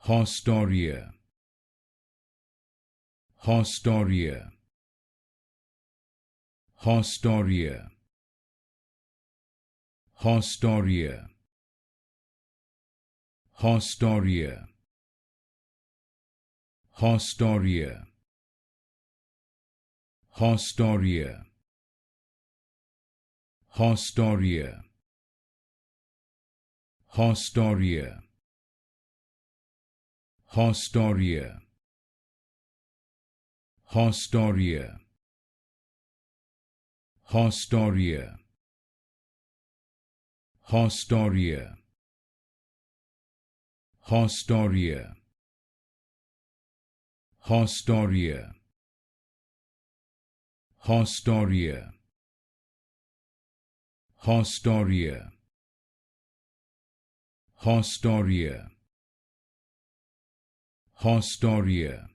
Haustoria, Haustoria, Haustoria, Haustoria, Haustoria, Haustoria, Haustoria, Haustoria, Haustoria, Haustoria, Haustoria, Haustoria, Haustoria, Haustoria, Haustoria, Haustoria, Haustoria, Haustoria, Haustoria,